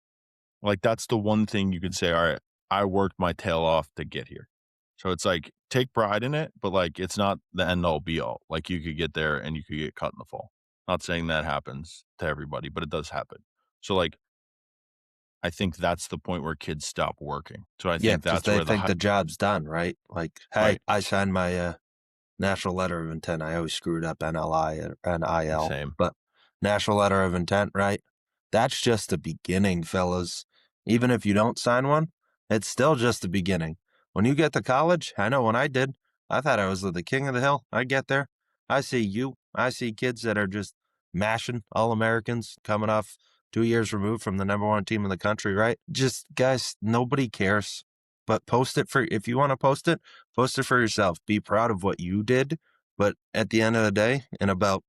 like, that's the one thing you can say, all right, I worked my tail off to get here. So it's like, take pride in it, but like, it's not the end all be all. Like you could get there and you could get cut in the fall. Not saying that happens to everybody, but it does happen. So like, I think that's the point where kids stop working. So I Yeah, think because that's they where think the job's done, right? Like, hey, right. I signed my national letter of intent. I always screwed up NLI and NIL, Same. but national letter of intent, right? That's just the beginning, fellas. Even if you don't sign one, it's still just the beginning. When you get to college, I know when I did, I thought I was the king of the hill. I get there, I see you. I see kids that are just mashing all Americans coming off 2 years removed from the number one team in the country, right? Just guys, nobody cares. But post it if you want to post it for yourself. Be proud of what you did. But at the end of the day, in about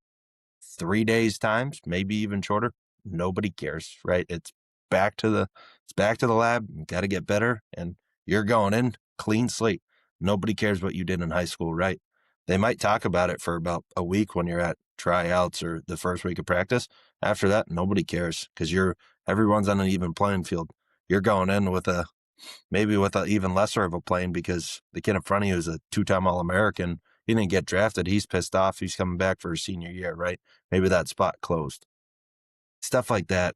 3 days times, maybe even shorter, nobody cares, right? It's back to the lab. You got to get better and you're going in clean slate. Nobody cares what you did in high school, right? They might talk about it for about a week when you're at tryouts or the first week of practice. After that, nobody cares because everyone's on an even playing field. you're going in with maybe with a even lesser of a plane because the kid in front of you is a two-time All-American. He didn't get drafted. He's pissed off. He's coming back for his senior year, right? Maybe that spot closed. Stuff like that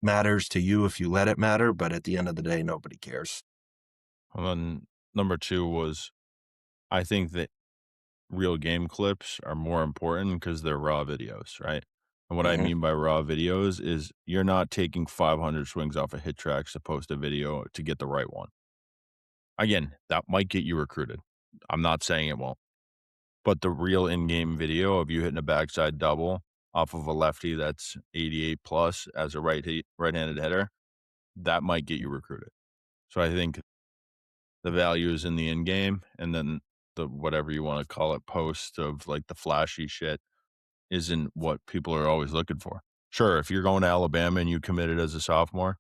matters to you if you let it matter, but at the end of the day, nobody cares. And then number 2 was, I think that real game clips are more important because they're raw videos, right? And what I Hmm. mean by raw videos is you're not taking 500 swings off of hit tracks to post a video to get the right one. Again, that might get you recruited. I'm not saying it won't, but the real in-game video of you hitting a backside double off of a lefty that's 88 plus as a right-handed hitter, that might get you recruited. So I think the value is in the in-game, and then the whatever you wanna call it, post of, like, the flashy shit isn't what people are always looking for. Sure, if you're going to Alabama and you committed as a sophomore,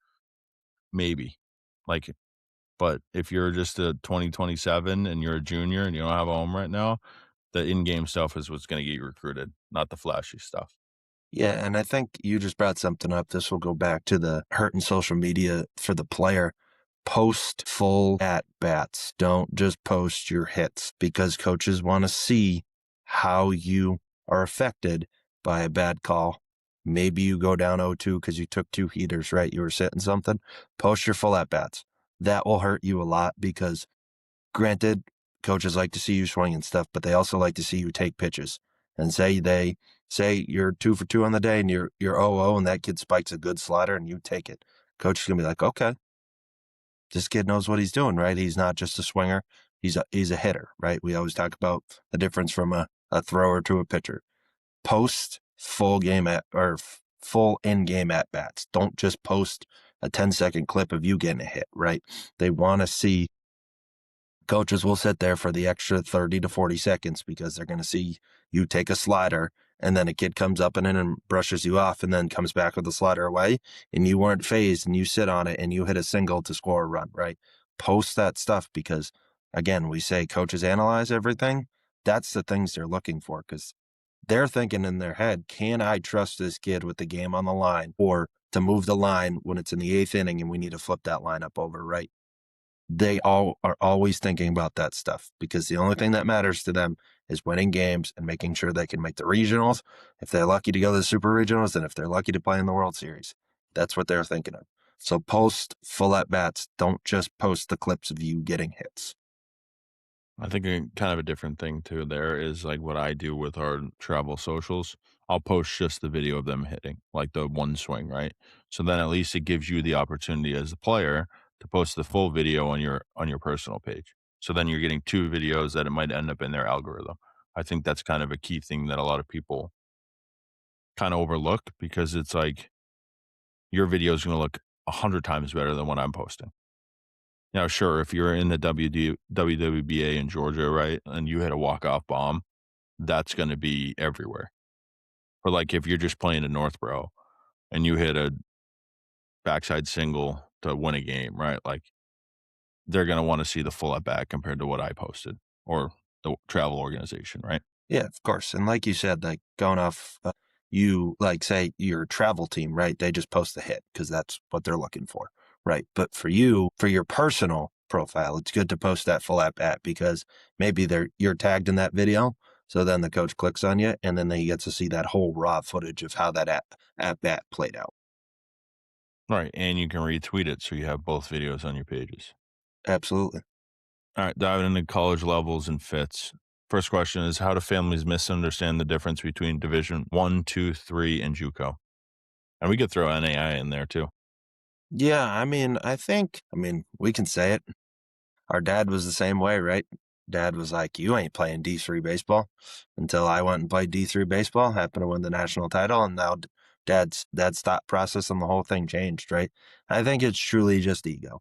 maybe. Like, but if you're just a 2027 and you're a junior and you don't have a home right now, the in-game stuff is what's gonna get you recruited, not the flashy stuff. Yeah, and I think you just brought something up. This will go back to the hurting social media for the player. Post full at bats. Don't just post your hits because coaches want to see how you are affected by a bad call. Maybe you go down 0-2 because you took two heaters, right? You were sitting something. Post your full at bats. That will hurt you a lot because granted, coaches like to see you swing and stuff, but they also like to see you take pitches. And say you're 2 for 2 on the day and you're 0-0 and that kid spikes a good slider and you take it. Coach is gonna be like, okay, this kid knows what he's doing, right? He's not just a swinger. He's a hitter, right? We always talk about the difference from a thrower to a pitcher. Post full game full in game at bats. Don't just post a 10-second clip of you getting a hit, right? They want to see. Coaches will sit there for the extra 30 to 40 seconds because they're going to see you take a slider and then a kid comes up and brushes you off and then comes back with the slider away and you weren't phased and you sit on it and you hit a single to score a run, right? Post that stuff because, again, we say coaches analyze everything. That's the things they're looking for because they're thinking in their head, can I trust this kid with the game on the line or to move the line when it's in the eighth inning and we need to flip that lineup over, right? They all are always thinking about that stuff because the only thing that matters to them is winning games and making sure they can make the regionals. If they're lucky to go to the super regionals and if they're lucky to play in the World Series, that's what they're thinking of. So post full at bats. Don't just post the clips of you getting hits. I think kind of a different thing too there is like what I do with our travel socials. I'll post just the video of them hitting, like the one swing, right? So then at least it gives you the opportunity as the player to post the full video on your personal page. So then you're getting two videos that it might end up in their algorithm. I think that's kind of a key thing that a lot of people kind of overlook because it's like your video is going to look 100 times better than what I'm posting. Now, sure, if you're in the WWBA in Georgia, right, and you hit a walk-off bomb, that's gonna be everywhere. Or, like, if you're just playing in Northborough and you hit a backside single to win a game, right, like, they're gonna wanna see the full at bat compared to what I posted or the travel organization, right? Yeah, of course. And like you said, like going off, you like say your travel team, right? They just post the hit because that's what they're looking for, right? But for you, for your personal profile, it's good to post that full at bat because maybe you're tagged in that video. So then the coach clicks on you and then he gets to see that whole raw footage of how that at bat played out. Right, and you can retweet it so you have both videos on your pages. Absolutely. Alright, diving into college levels and fits. First question is, how do families misunderstand the difference between Division 1, 2, 3, and JUCO? And we could throw NAI in there too. Yeah, I mean, we can say it. Our dad was the same way, right? Dad was like, "You ain't playing D3 baseball," until I went and played D3 baseball, happened to win the national title, and now dad's thought process on the whole thing changed, right? I think it's truly just ego.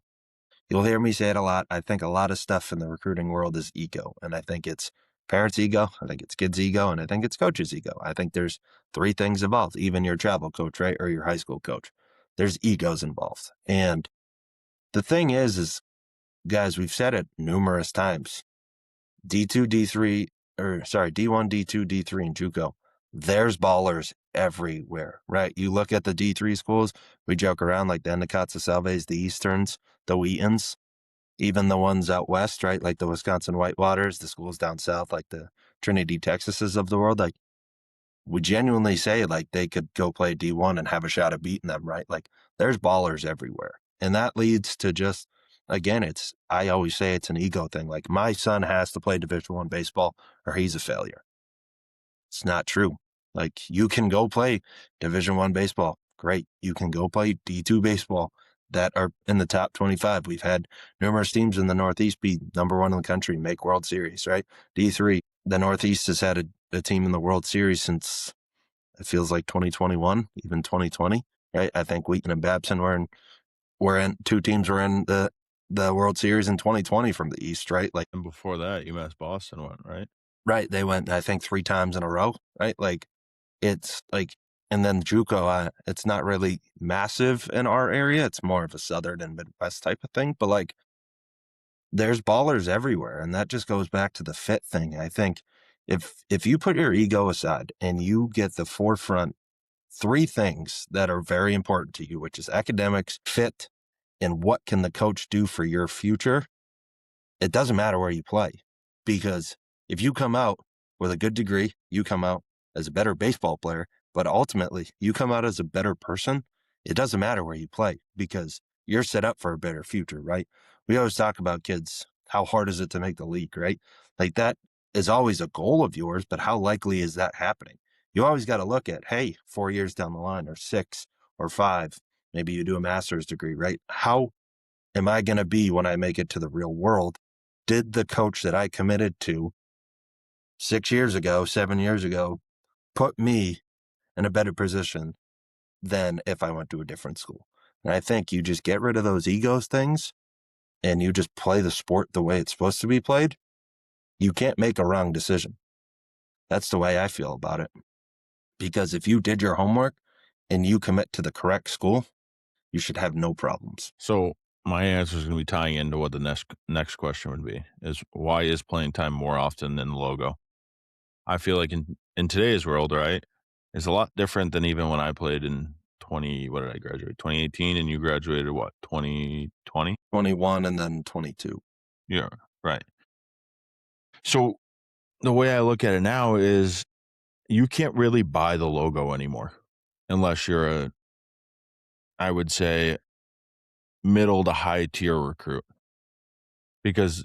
You'll hear me say it a lot. I think a lot of stuff in the recruiting world is ego, and I think it's parents' ego, I think it's kids' ego, and I think it's coaches' ego. I think there's three things involved, even your travel coach, right, or your high school coach. There's egos involved, and the thing is guys, we've said it numerous times. D2, D3, or sorry, D1, D2, D3, and JUCO. There's ballers everywhere, right? You look at the D3 schools, we joke around like the Endicott's, the Salves, the Easterns, the Wheatons, even the ones out west, right? Like the Wisconsin Whitewaters, the schools down south, like the Trinity Texases of the world. Like we genuinely say like they could go play D1 and have a shot at beating them, right? Like there's ballers everywhere. And that leads to just, again, I always say it's an ego thing. Like my son has to play Division I baseball or he's a failure. It's not true. Like you can go play Division I baseball. Great. You can go play D2 baseball that are in the top 25. We've had numerous teams in the Northeast be number one in the country, make World Series, right? D3, the Northeast has had a team in the World Series since it feels like 2021, even 2020, right? I think Wheaton and Babson two teams were in the World Series in 2020 from the East, right? Like, And before that, UMass Boston went, right? right. They went, I think, 3 times in a row, right? Like, it's like, and then JUCO, it's not really massive in our area. It's more of a Southern and Midwest type of thing, but like, there's ballers everywhere. And that just goes back to the fit thing. I think if you put your ego aside and you get the forefront 3 things that are very important to you, which is academics, fit, and what can the coach do for your future, it doesn't matter where you play. Because if you come out with a good degree, you come out as a better baseball player, but ultimately you come out as a better person, it doesn't matter where you play because you're set up for a better future, right? We always talk about kids, how hard is it to make the league, right? Like that is always a goal of yours, but how likely is that happening? You always got to look at, hey, 4 years down the line or 6 or 5, maybe you do a master's degree, right? How am I going to be when I make it to the real world? Did the coach that I committed to 6 years ago, 7 years ago, put me in a better position than if I went to a different school? And I think you just get rid of those egos things and you just play the sport the way it's supposed to be played. You can't make a wrong decision. That's the way I feel about it. Because if you did your homework and you commit to the correct school, you should have no problems. So my answer is going to be tying into what the next question would be: is why is playing time more often than the logo? I feel like in today's world, right, is a lot different than even when I played in 20. What did I graduate? 2018, and you graduated what? 2020. 21 and then 22. Yeah, right. So the way I look at it now is you can't really buy the logo anymore unless you're I would say, middle to high tier recruit. Because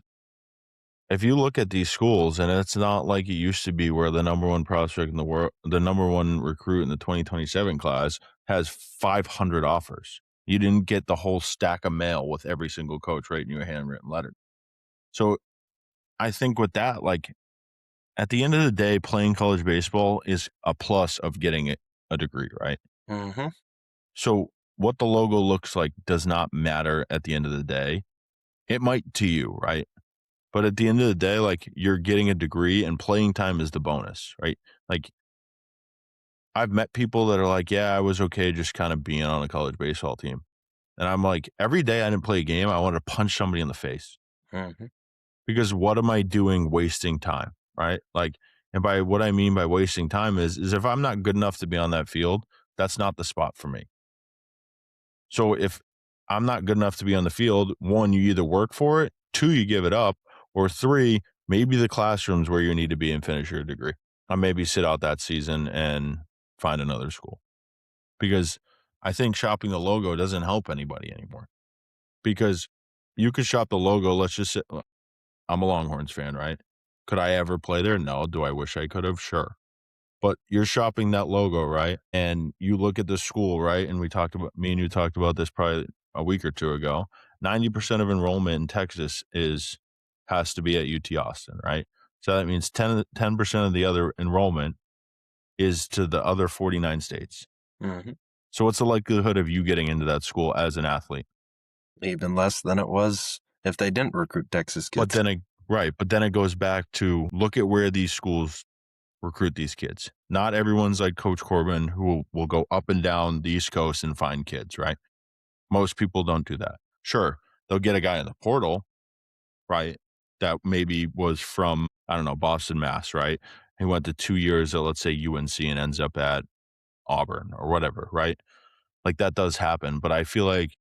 if you look at these schools, and it's not like it used to be where the number one prospect in the world, the number one recruit in the 2027 class has 500 offers. You didn't get the whole stack of mail with every single coach writing you a handwritten letter. So I think with that, like at the end of the day, playing college baseball is a plus of getting a degree, right? Mm-hmm. So what the logo looks like does not matter at the end of the day. It might to you, right? But at the end of the day, like you're getting a degree and playing time is the bonus, right? Like I've met people that are like, yeah, I was okay just kind of being on a college baseball team. And I'm like, every day I didn't play a game, I wanted to punch somebody in the face Mm-hmm. because what am I doing wasting time, right? Like, and by what I mean by wasting time is if I'm not good enough to be on that field, that's not the spot for me. So if I'm not good enough to be on the field, 1, you either work for it, 2, you give it up, or 3, maybe the classroom's where you need to be and finish your degree. Or maybe sit out that season and find another school. Because I think shopping the logo doesn't help anybody anymore. Because you could shop the logo, let's just say, I'm a Longhorns fan, right? Could I ever play there? No. Do I wish I could have? Sure. But you're shopping that logo, right? And you look at the school, right? And me and you talked about this probably a week or 2 ago. 90% of enrollment in Texas has to be at UT Austin, right? So that means 10% of the other enrollment is to the other 49 states. Mm-hmm. So what's the likelihood of you getting into that school as an athlete? Even less than it was if they didn't recruit Texas But kids. then it goes back to look at where these schools recruit these kids. Not everyone's like Coach Corbin who will go up and down the East Coast and find kids, right? Most people don't do that. Sure, they'll get a guy in the portal, right? That maybe was from, I don't know, Boston, Mass, right? He went to 2 years at, let's say, UNC and ends up at Auburn or whatever, right? Like that does happen. But I feel like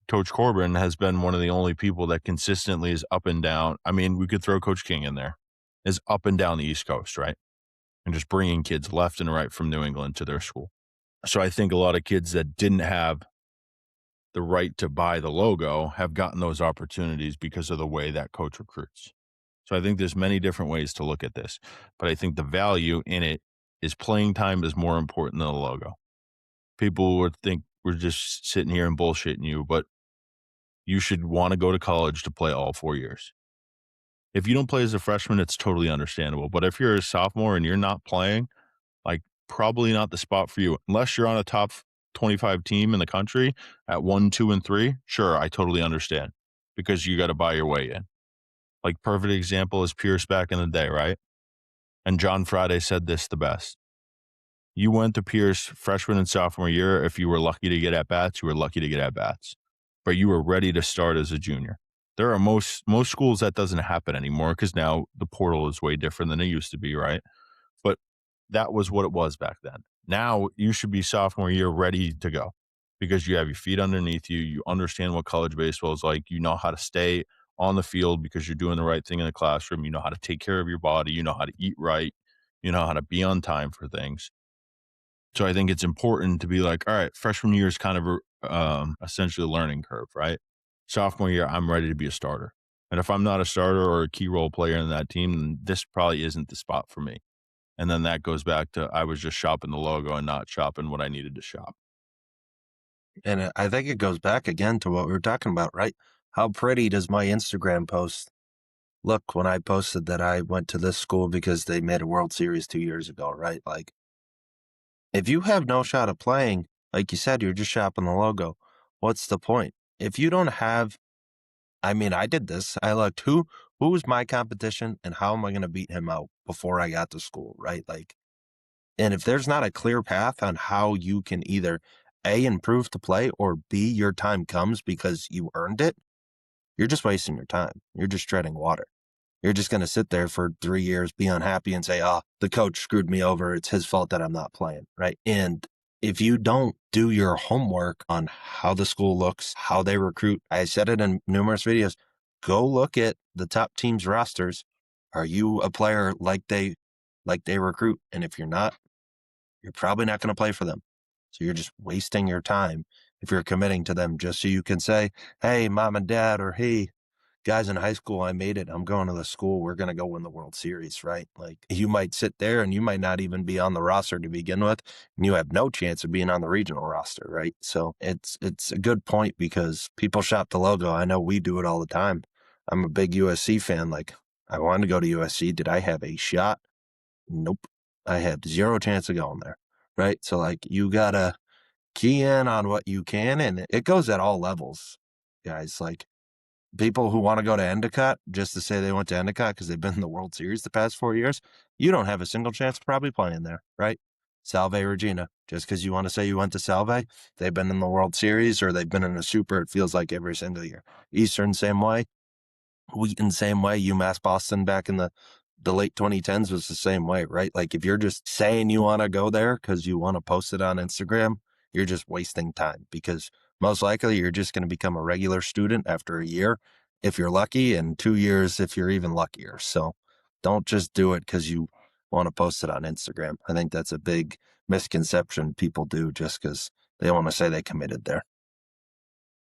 Coach Corbin has been one of the only people that consistently is up and down. I mean, we could throw Coach King in there, is up and down the East Coast, right? And just bringing kids left and right from New England to their school. So I think a lot of kids that didn't have the right to buy the logo have gotten those opportunities because of the way that coach recruits. So I think there's many different ways to look at this, but I think the value in it is playing time is more important than the logo. People would think we're just sitting here and bullshitting you, but you should want to go to college to play all 4 years. If you don't play as a freshman, it's totally understandable. But if you're a sophomore and you're not playing, like probably not the spot for you unless you're on a top 25 team in the country at 1, 2, and 3. Sure, I totally understand because you got to buy your way in. Like perfect example is Pierce back in the day, right? And John Friday said this the best. You went to Pierce freshman and sophomore year. If you were lucky to get at bats, you were lucky to get at bats, but you were ready to start as a junior. There are most schools that doesn't happen anymore because now the portal is way different than it used to be, right? But that was what it was back then. Now you should be sophomore year ready to go because you have your feet underneath you. You understand what college baseball is like. You know how to stay on the field because you're doing the right thing in the classroom. You know how to take care of your body. You know how to eat right. You know how to be on time for things. So I think it's important to be like, all right, freshman year is kind of essentially a learning curve, right? Sophomore year, I'm ready to be a starter. And if I'm not a starter or a key role player in that team, then this probably isn't the spot for me. And then that goes back to I was just shopping the logo and not shopping what I needed to shop. And I think it goes back again to what we were talking about, right? How pretty does my Instagram post look when I posted that I went to this school because they made a World Series 2 years ago, right? Like, if you have no shot of playing, like you said, you're just shopping the logo. What's the point? If you don't have, I mean, I did this. I looked who was my competition and how am I going to beat him out before I got to school, right? Like, and if there's not a clear path on how you can either A, improve to play, or B, your time comes because you earned it, you're just wasting your time. You're just treading water. You're just going to sit there for 3 years, be unhappy, and say, oh, the coach screwed me over. It's his fault that I'm not playing, right? And if you don't do your homework on how the school looks, how they recruit, I said it in numerous videos, go look at the top teams' rosters. Are you a player like they recruit? And if you're not, you're probably not going to play for them. So you're just wasting your time if you're committing to them just so you can say, hey, mom and dad, or hey, guys in high school, I made it. I'm going to the school. We're going to go win the World Series, right? Like you might sit there and you might not even be on the roster to begin with, and you have no chance of being on the regional roster, right? So it's a good point because people shop the logo. I know we do it all the time. I'm a big USC fan. Like I wanted to go to USC. Did I have a shot? Nope. I had zero chance of going there, right? So like you gotta key in on what you can, and it goes at all levels, guys. Like people who want to go to Endicott just to say they went to Endicott because they've been in the World Series the past 4 years, you don't have a single chance of probably playing there, right? Salve Regina, just because you want to say you went to Salve, they've been in the World Series or they've been in a Super, it feels like every single year. Eastern, same way. Wheaton, same way. UMass Boston back in the late 2010s was the same way, right? Like if you're just saying you want to go there because you want to post it on Instagram, you're just wasting time because most likely you're just going to become a regular student after a year if you're lucky, and 2 years if you're even luckier. So don't just do it because you want to post it on Instagram. I think that's a big misconception people do just because they want to say they committed there.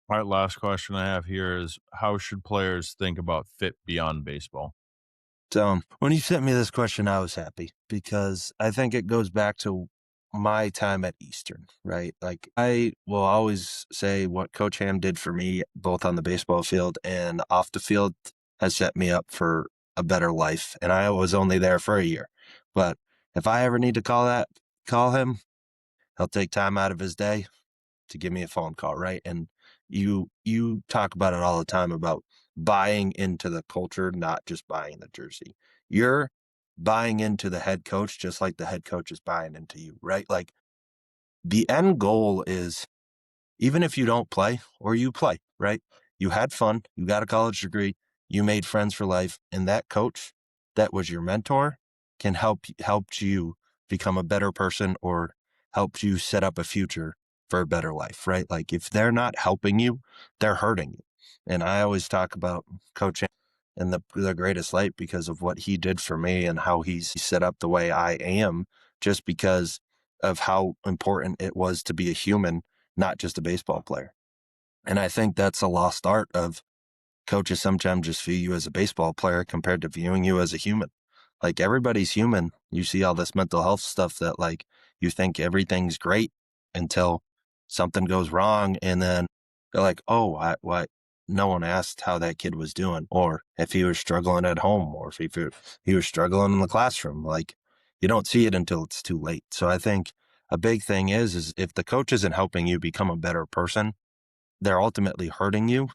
All right, last question I have here is how should players think about fit beyond baseball? So when you sent me this question, I was happy because I think it goes back to my time at Eastern, right? Like I will always say what Coach Ham did for me, both on the baseball field and off the field, has set me up for a better life. And I was only there for a year. But if I ever need to call him, he'll take time out of his day to give me a phone call, right? And you talk about it all the time about buying into the culture, not just buying the jersey. You're buying into the head coach just like the head coach is buying into you, right? Like the end goal is even if you don't play or you play, right? You had fun, you got a college degree, you made friends for life, and that coach that was your mentor can help you become a better person or helps you set up a future for a better life, right? Like if they're not helping you, they're hurting you. And I always talk about coaching in the greatest light because of what he did for me and how he's set up the way I am, just because of how important it was to be a human, not just a baseball player. And I think that's a lost art of coaches sometimes just view you as a baseball player compared to viewing you as a human. Like everybody's human. You see all this mental health stuff that like you think everything's great until something goes wrong. And then they're like, oh, why? No one asked how that kid was doing or if he was struggling at home or if he was struggling in the classroom. Like you don't see it until it's too late. So I think a big thing is if the coach isn't helping you become a better person, they're ultimately hurting you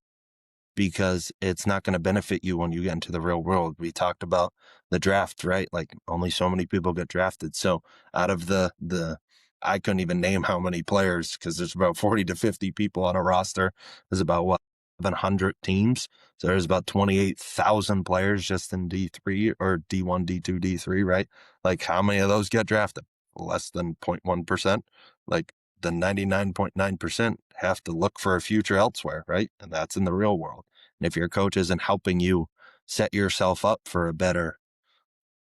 because it's not going to benefit you when you get into the real world. We talked about the draft, right? Like only so many people get drafted. So out of the I couldn't even name how many players because there's about 40 to 50 people on a roster. There's about what 700 teams. So there's about 28,000 players just in D3 or D1, D2, D3, right? Like how many of those get drafted? Less than 0.1%. Like the 99.9% have to look for a future elsewhere, right? And that's in the real world. And if your coach isn't helping you set yourself up for a better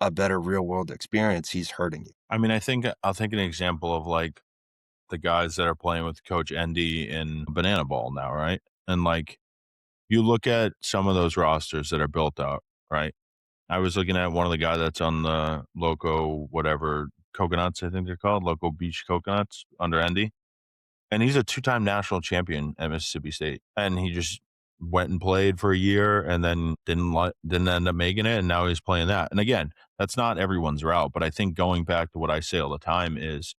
real world experience, he's hurting you. I mean, I'll take an example of like the guys that are playing with Coach Endy in Banana Ball now, right? And like you look at some of those rosters that are built out, right? I was looking at one of the guys that's on the Loco, whatever, Coconuts, I think they're called, Loco Beach Coconuts under Endy. And he's a two-time national champion at Mississippi State. And he just went and played for a year and then didn't end up making it. And now he's playing that. And again, that's not everyone's route. But I think going back to what I say all the time is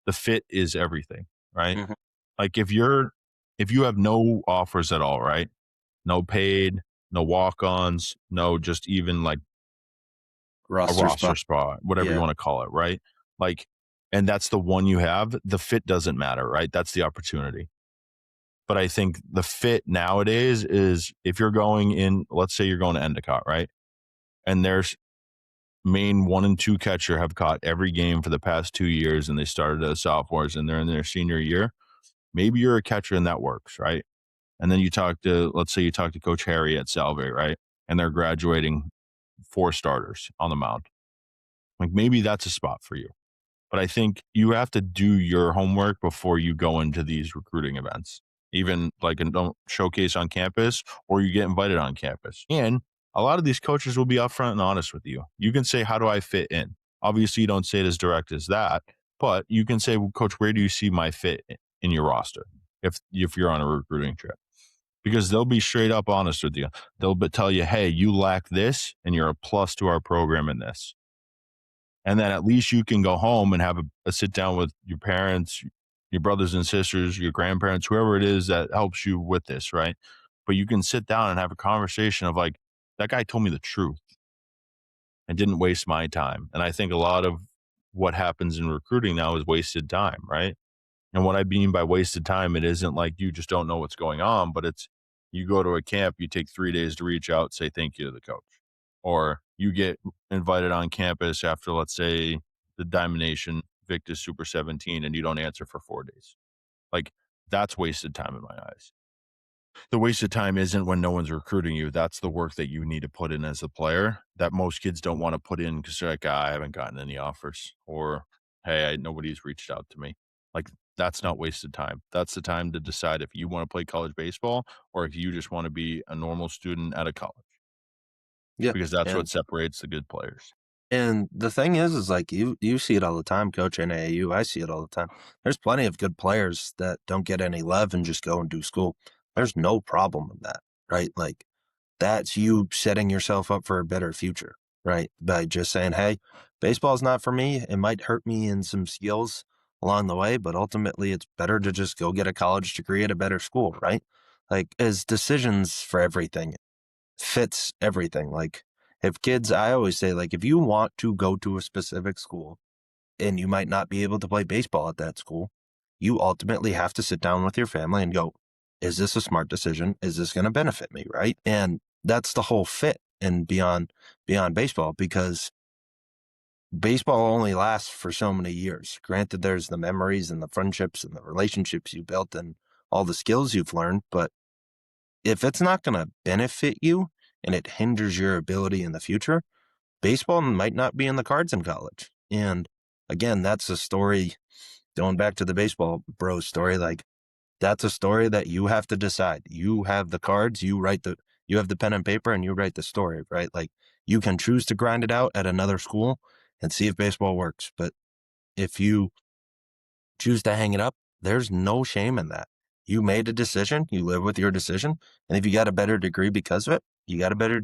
the fit is everything, right? Mhm. Like if you have no offers at all, right? No paid, no walk-ons, no just even like a Roster roster spot. spot, whatever you Yeah. want to call it, right? Like, and that's the one you have. The fit doesn't matter, right? That's the opportunity. But I think the fit nowadays is if you're going in, let's say you're going to Endicott, right? And there's main 1 and 2 catcher have caught every game for the past 2 years and they started as sophomores and they're in their senior year. Maybe you're a catcher and that works, right? And then let's say you talk to Coach Harry at Salve, right? And they're graduating 4 starters on the mound. Like maybe that's a spot for you. But I think you have to do your homework before you go into these recruiting events, even like a showcase on campus or you get invited on campus. And a lot of these coaches will be upfront and honest with you. You can say, how do I fit in? Obviously, you don't say it as direct as that, but you can say, well, Coach, where do you see my fit in your roster if you're on a recruiting trip? Because they'll be straight up honest with you. They'll tell you, hey, you lack this and you're a plus to our program in this. And then at least you can go home and have a sit down with your parents, your brothers and sisters, your grandparents, whoever it is that helps you with this, right? But you can sit down and have a conversation of like, that guy told me the truth and didn't waste my time. And I think a lot of what happens in recruiting now is wasted time, right? And what I mean by wasted time, it isn't like you just don't know what's going on, but it's you go to a camp, you take 3 days to reach out, say thank you to the coach. Or you get invited on campus after, let's say, the Diamond Nation Victus Super 17 and you don't answer for 4 days. Like that's wasted time in my eyes. The wasted time isn't when no one's recruiting you. That's the work that you need to put in as a player that most kids don't want to put in because they're like, I haven't gotten any offers or, hey, nobody's reached out to me. Like that's not wasted time. That's the time to decide if you want to play college baseball or if you just want to be a normal student at a college Yeah. because that's what And separates the good players. and the thing is like you see it all the time, Coach in AAU. I see it all the time. There's plenty of good players that don't get any love and just go and do school. There's no problem with that, right? Like that's you setting yourself up for a better future, right? By just saying, hey, baseball's not for me. It might hurt me in some skills along the way, but ultimately it's better to just go get a college degree at a better school, right? Like as decisions for everything fits everything. Like if kids, I always say, like, if you want to go to a specific school and you might not be able to play baseball at that school, you ultimately have to sit down with your family and go, is this a smart decision? Is this going to benefit me? Right. And that's the whole fit and beyond baseball, because baseball only lasts for so many years. Granted, there's the memories and the friendships and the relationships you built and all the skills you've learned, but if it's not going to benefit you and it hinders your ability in the future, baseball might not be in the cards in college. And again, that's a story going back to the baseball bros story. Like, that's a story that you have to decide. You have the cards, you have the pen and paper, and you write the story, right? Like, you can choose to grind it out at another school and see if baseball works. But if you choose to hang it up, there's no shame in that. You made a decision, you live with your decision, and if you got a better degree because of it, you got a better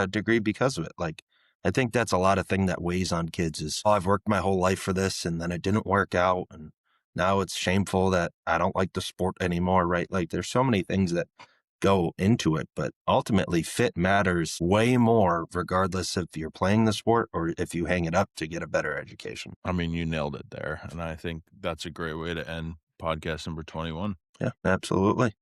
degree because of it. Like, I think that's a lot of thing that weighs on kids is, oh, I've worked my whole life for this and then it didn't work out, and now it's shameful that I don't like the sport anymore, right? Like, there's so many things that go into it, but ultimately fit matters way more regardless if you're playing the sport or if you hang it up to get a better education. I mean, you nailed it there, and I think that's a great way to end podcast number 21. Yeah, absolutely.